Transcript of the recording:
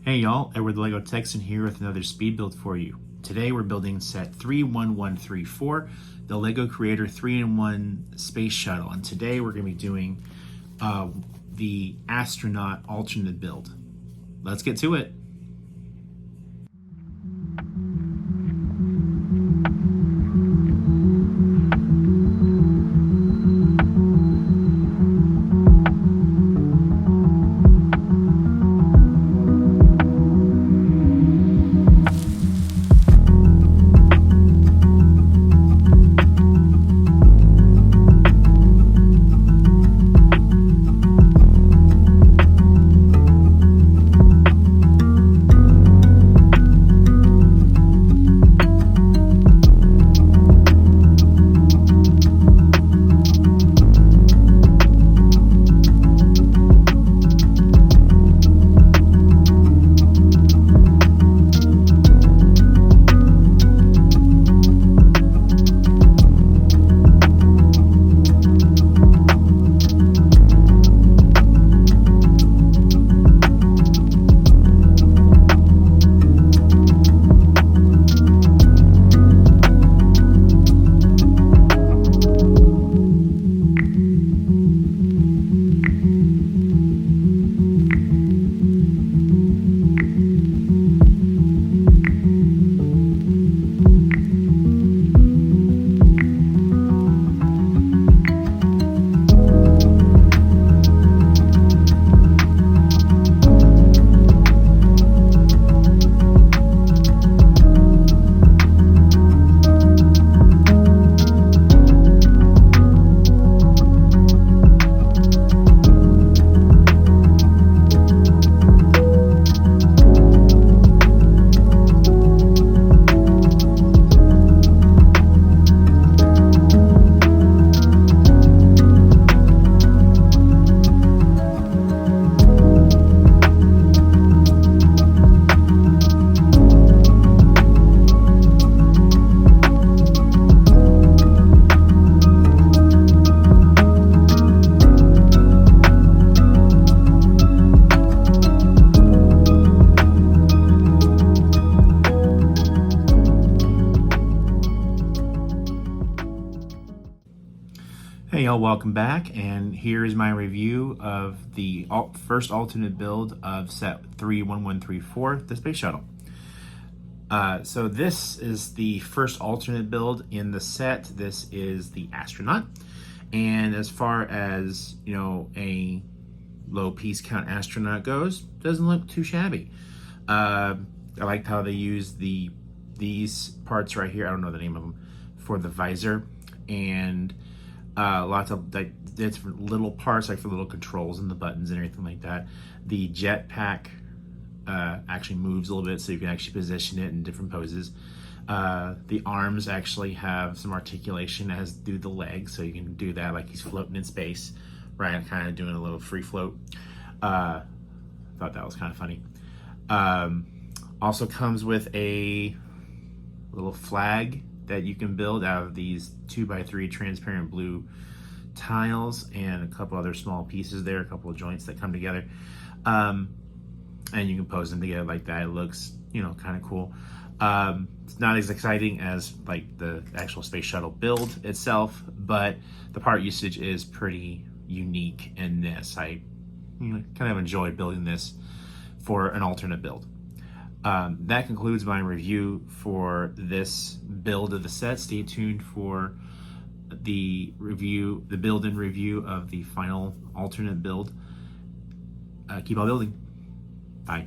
Hey y'all, Edward the Lego Texan here with another speed build for you. Today we're building set 31134, the Lego Creator 3-in-1 Space Shuttle. And today we're going to be doing the Astronaut alternate build. Let's get to it. Hey y'all, welcome back, and here is my review of the first alternate build of set 31134, the Space Shuttle. So this is the first alternate build in the set. This is the Astronaut, and as far as, you know, a low piece count astronaut goes, doesn't look too shabby. I liked how they used these parts right here, I don't know the name of them, for the visor, and lots of like different little parts, like for little controls and the buttons and everything like that. The jetpack actually moves a little bit, so you can actually position it in different poses. The arms actually have some articulation, as do the legs, so you can do that like he's floating in space, right? Kind of doing a little free float. Thought that was kind of funny. Also comes with a little flag that you can build out of these 2x3 transparent blue tiles and a couple other small pieces there, a couple of joints that come together. And you can pose them together like that. It looks, you know, kind of cool. It's not as exciting as like the actual space shuttle build itself, but the part usage is pretty unique in this. I kind of enjoyed building this for an alternate build. That concludes my review for this build of the set. Stay tuned for the build and review of the final alternate build. Keep on building. Bye.